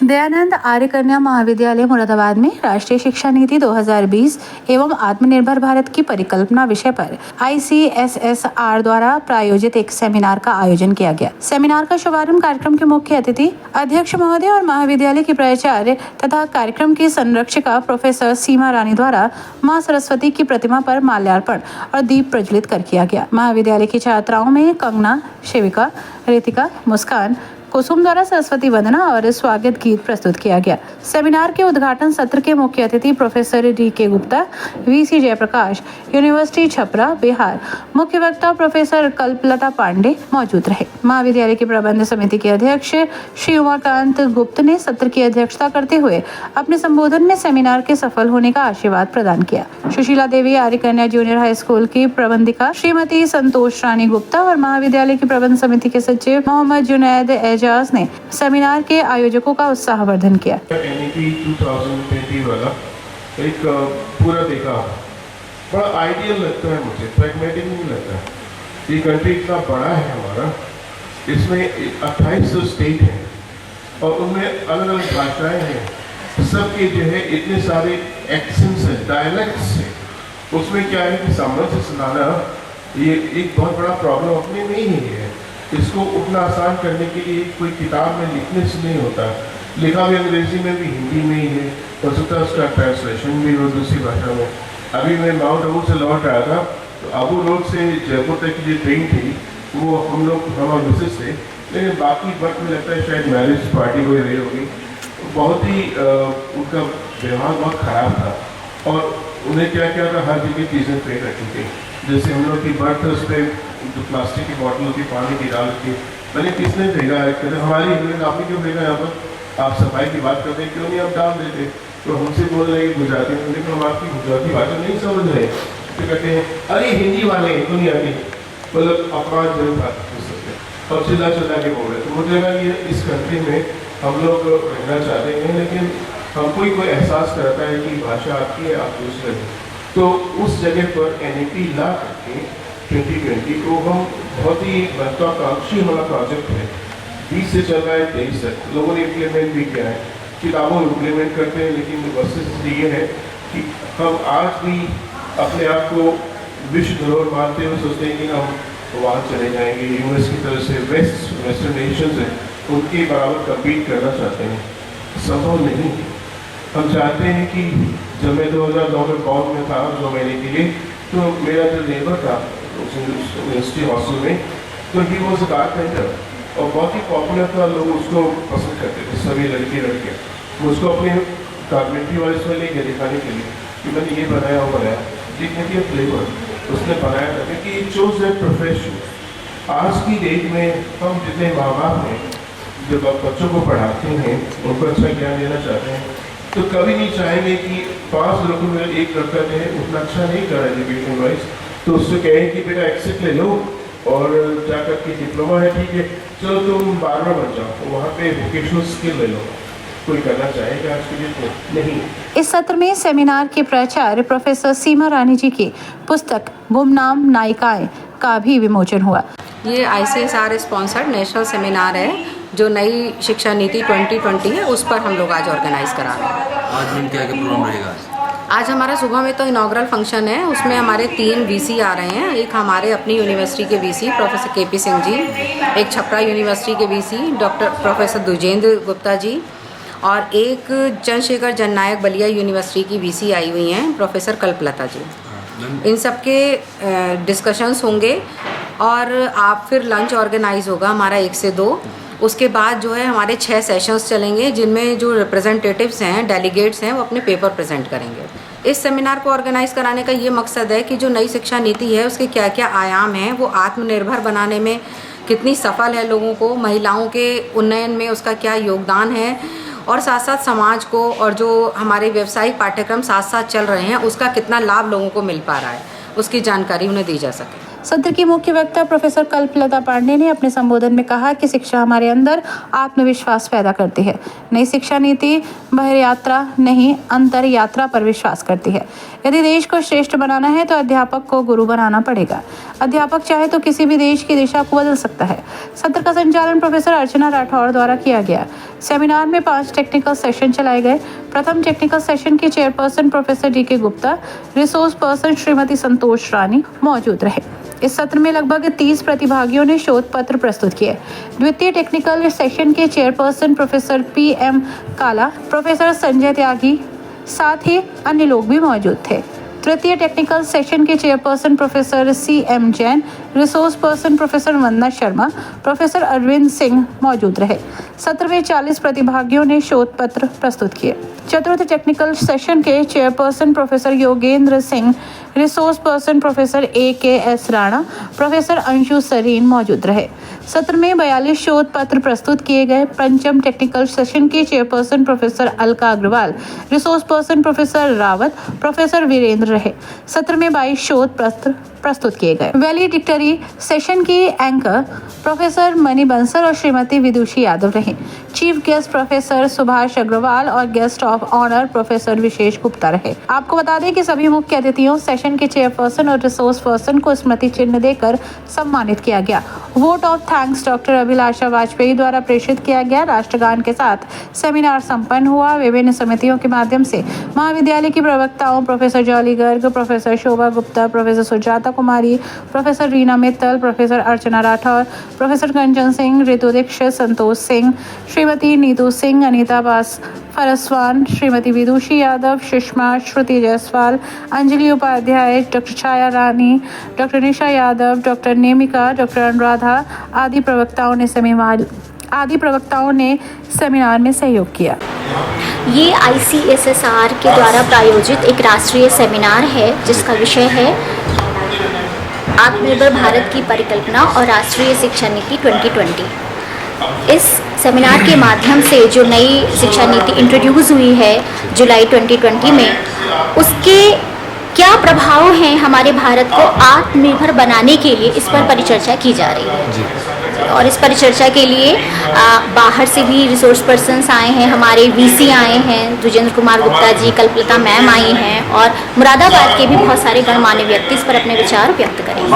दयानंद आर्य कन्या महाविद्यालय मुरादाबाद में राष्ट्रीय शिक्षा नीति 2020 एवं आत्मनिर्भर भारत की परिकल्पना विषय पर ICSSR द्वारा प्रायोजित एक सेमिनार का आयोजन किया गया। सेमिनार का शुभारंभ कार्यक्रम के मुख्य अतिथि अध्यक्ष महोदय और महाविद्यालय की प्राचार्य तथा कार्यक्रम की संरक्षिका प्रोफेसर सीमा रानी द्वारा मां सरस्वती की प्रतिमा पर माल्यार्पण और दीप प्रज्वलित कर किया गया। महाविद्यालय की छात्राओं में कंगना, शिविका, रितिका, मुस्कान, कुसुम द्वारा सरस्वती वंदना और स्वागत गीत प्रस्तुत किया गया। सेमिनार के उद्घाटन सत्र के मुख्य अतिथि professor DK Gupta, VC Jayaprakash, university Chhapra, Bihar, मुख्य वक्ता प्रोफेसर कल्पलता पांडे मौजूद रहे। महाविद्यालय की प्रबंध समिति के अध्यक्ष श्री उमाकांत गुप्त ने सत्र की अध्यक्षता करते हुए अपने संबोधन में सेमिनार के सफल होने का आशीर्वाद प्रदान किया। सुशीला देवी आर्य कन्या जूनियर हाई स्कूल की प्रबंधिका श्रीमती संतोष रानी गुप्ता और महाविद्यालय की प्रबंध समिति के सचिव मोहम्मद जुनैद एजाज ने सेमिनार के आयोजकों का उत्साहवर्धन किया। NEP 2020 वाला एक पूरा देखा, बड़ा आइडियल लगता है मुझे, प्रैग्मेटिक नहीं लगता है। ये कंट्री इतना बड़ा है हमारा, इसमें 28 स्टेट हैं और उनमें अलग अलग भाषाएं हैं, सबके जो है इतने सारे एक्सेंट्स हैं, डायलेक्ट्स हैं। उसमें क्या है कि सामंजस्य लाना ये एक बहुत बड़ा प्रॉब्लम अपने में ही है। इसको उतना आसान करने के लिए कोई किताब में लिखने से नहीं होता, लिखा भी अंग्रेजी में भी, हिंदी में ही है, हो सकता है उसका ट्रांसलेशन भी हो दूसरी भाषा में। अभी मैं माउंट आबू से लौट आया था, तो आबू रोड से जयपुर तक की जो ट्रेन थी वो हम लोग हमारे मिसेज से, लेकिन बाकी वक्त में लगता है शायद मैरिज पार्टी कोई रही होगी। बहुत ही उनका व्यवहार बहुत ख़राब था और उन्हें क्या क्या था, हर जगह चीज़ें फेंक रखी थी। जैसे हम लोग की बर्थ उस पर जो प्लास्टिक की बॉटल होती पानी की डाल के, मैंने किसने फेंका है, कहते हमारी आपने क्यों फेंका यहाँ पर, आप सफाई की बात करते हैं, क्यों नहीं आप डाल देते। तो हमसे बोल रहे हैं गुजराती में, लेकिन हम आपकी गुजराती भाषा नहीं समझ रहे। तो कहते हैं अरे हिंदी वाले दुनिया की, मतलब अपमानजनक बात और चिल्ला चिल्ला के बोल रहे। तो मुझे लगा कि इस कंट्री में हम लोग रहना चाहते हैं, लेकिन हमको ही कोई एहसास कराता है कि भाषा आपकी है, आप दूसरे हैं। तो उस जगह पर NEP ला करके 2020 को हम बहुत ही महत्वाकांक्षी हमारा प्रोजेक्ट है, 20 से चल रहा है 23 तक। लोगों ने इम्प्लीमेंट भी किया है, किताबों में इम्प्लीमेंट करते हैं, लेकिन वस्तुस्थिति ये है कि हम आज भी अपने आप को विश्व धरोहर मानते हुए सोचते हैं कि हम वहाँ चले जाएंगे, यूएस की तरह से वेस्टर्न नेशंस हैं उनके बराबर कम्पीट करना चाहते हैं। संभव नहीं है। हम चाहते हैं कि जब मैं 2009 में कॉल में था 2 महीने के लिए, तो मेरा जो नेबर था यूनिवर्सिटी हॉस्टल में, तो ही वॉज अ कारपेंटर और बहुत ही पॉपुलर था, लोग उसको पसंद करते थे, सभी लड़के लड़के। मुझको अपने कारपेंट्री वाले से लेके दिखाने के लिए कि मैंने ये बनाया वो बनाया, देखने के फ्लेवर उसने बनाया था, क्योंकि चूज दैट प्रोफेशन। आज की डेट में हम जितने माँ बाप हैं, जब आप बच्चों को पढ़ाते हैं, उनको अच्छा ज्ञान देना चाहते हैं, तो कभी नहीं चाहेंगे कि 5 लोगों में एक लड़का जो है उतना अच्छा नहीं कर रहा एजुकेशन वाइज, तो उससे कहें कि बेटा एक्सेट ले लो और जाकर के डिप्लोमा है, ठीक है, चलो तुम 12वां बन जाओ, वहाँ पे वोकेशनल स्किल ले लो। कोई करना चाहेगा आज के लिए? नहीं। इस सत्र में सेमिनार के प्राचार्य प्रोफेसर सीमा रानी जी की पुस्तक गुमनाम नायिकाएं का भी विमोचन हुआ। ये ICSR स्पॉन्सर्ड नेशनल सेमिनार है जो नई शिक्षा नीति 2020 है, उस पर हम लोग आज ऑर्गेनाइज करा रहे हैं। आज दिन क्या प्रोग्राम रहेगा? आज हमारा सुबह में तो इनॉग्रल फंक्शन है, उसमें हमारे 3 VC आ रहे हैं। एक हमारे अपनी यूनिवर्सिटी के VC professor KP Singh ji, एक छपरा यूनिवर्सिटी के VC doctor professor Dwijendra Gupta ji, और एक चंद्रशेखर जननायक बलिया यूनिवर्सिटी की VC आई हुई हैं प्रोफेसर कल्पलता जी। इन सब के डिस्कशंस होंगे और आप फिर लंच ऑर्गेनाइज होगा हमारा 1 से 2। उसके बाद जो है हमारे 6 सेशंस चलेंगे, जिनमें जो रिप्रेजेंटेटिव्स हैं, डेलीगेट्स हैं, वो अपने पेपर प्रेजेंट करेंगे। इस सेमिनार को ऑर्गेनाइज कराने का ये मकसद है कि जो नई शिक्षा नीति है उसके क्या क्या आयाम हैं, वो आत्मनिर्भर बनाने में कितनी सफल है, लोगों को महिलाओं के उन्नयन में उसका क्या योगदान है, और साथ साथ समाज को और जो हमारे व्यावसायिक पाठ्यक्रम साथ साथ चल रहे हैं उसका कितना लाभ लोगों को मिल पा रहा है, उसकी जानकारी उन्हें दी जा सके। सत्र की मुख्य वक्ता प्रोफेसर कल्पलता पांडे ने अपने संबोधन में कहा कि शिक्षा हमारे अंदर आत्मविश्वास पैदा करती है। नई शिक्षा नीति बहिर्यात्रा नहीं, अंतर यात्रा पर विश्वास करती है। यदि देश को श्रेष्ठ बनाना है तो अध्यापक को गुरु बनाना पड़ेगा। अध्यापक चाहे तो किसी भी देश की दिशा को बदल सकता है। सत्र का संचालन प्रोफेसर अर्चना राठौड़ द्वारा किया गया। सेमिनार में 5 टेक्निकल सेशन चलाए गए। प्रथम टेक्निकल सेशन के चेयरपर्सन प्रोफेसर डी के गुप्ता, रिसोर्स पर्सन श्रीमती संतोष रानी मौजूद रहे। इस सत्र में लगभग 30 प्रतिभागियों ने शोध पत्र प्रस्तुत किए। द्वितीय टेक्निकल सेशन के chairperson professor PM Kala, professor Sanjay Tyagi, साथ ही अन्य लोग भी मौजूद थे। तृतीय टेक्निकल सेशन के chairperson professor CM Jain, resource person professor Vandana Sharma, professor Arvind Singh मौजूद रहे। सत्र में 40 प्रतिभागियों ने शोध पत्र प्रस्तुत किए। चतुर्थ टेक्निकल सेशन के chairperson professor Yogendra Singh, resource person professor AKS Rana, professor Anshu Sareen मौजूद रहे। सत्र में 42 शोध पत्र प्रस्तुत किए गए। पंचम टेक्निकल सेशन के chairperson professor Alka Agarwal, resource person professor Rawat, professor Virendra रहे। सत्र में 22 शोध पत्र प्रस्तुत किए गए। वैलिडिक्टरी सेशन की एंकर प्रोफेसर मणि बंसल और श्रीमती विदुषी यादव रहे। Chief guest professor Subhash Agarwal और guest of honour professor Vishesh Gupta रहे। आपको बता दें कि सभी मुख्य अतिथियों, सेशन के चेयरपर्सन और रिसोर्स पर्सन को स्मृति चिन्ह देकर सम्मानित किया गया। वोट ऑफ थैंक्स डॉक्टर अभिलाषा वाजपेयी द्वारा प्रेषित किया गया। राष्ट्रगान के साथ सेमिनार संपन्न हुआ। विभिन्न समितियों के माध्यम से महाविद्यालय की प्रवक्ताओं प्रोफेसर जॉली गर्ग, प्रोफेसर शोभा गुप्ता, प्रोफेसर सुजाता कुमारी, प्रोफेसर रीना मित्तल, प्रोफेसर अर्चना राठौर, प्रोफेसर कंचन सिंह, ऋतु दीक्षित, संतोष सिंह, श्रीमती नीतू सिंह, अनीता बास फरसवान, श्रीमती विदुषी यादव, सुषमा, श्रुति जायसवाल, अंजलि उपाध्याय, डॉक्टर छाया रानी, डॉक्टर निशा यादव, डॉक्टर नेमिका, डॉक्टर अनुराधा आदि प्रवक्ताओं ने सेमिनार में सहयोग किया। ये ICSSR के द्वारा प्रायोजित एक राष्ट्रीय सेमिनार है जिसका विषय है आत्मनिर्भर भारत की परिकल्पना और राष्ट्रीय शिक्षा नीति 2020। इस सेमिनार के माध्यम से जो नई शिक्षा नीति इंट्रोड्यूस हुई है जुलाई 2020 में, उसके क्या प्रभाव हैं हमारे भारत को आत्मनिर्भर बनाने के लिए, इस पर परिचर्चा की जा रही है। और इस परिचर्चा के लिए बाहर से भी रिसोर्स पर्सन्स आए हैं, हमारे VC आए हैं, दुजेंद्र कुमार गुप्ता जी, कल्पलता मैम आई हैं और मुरादाबाद के भी बहुत सारे गणमान्य व्यक्ति इस पर अपने विचार व्यक्त करेंगे।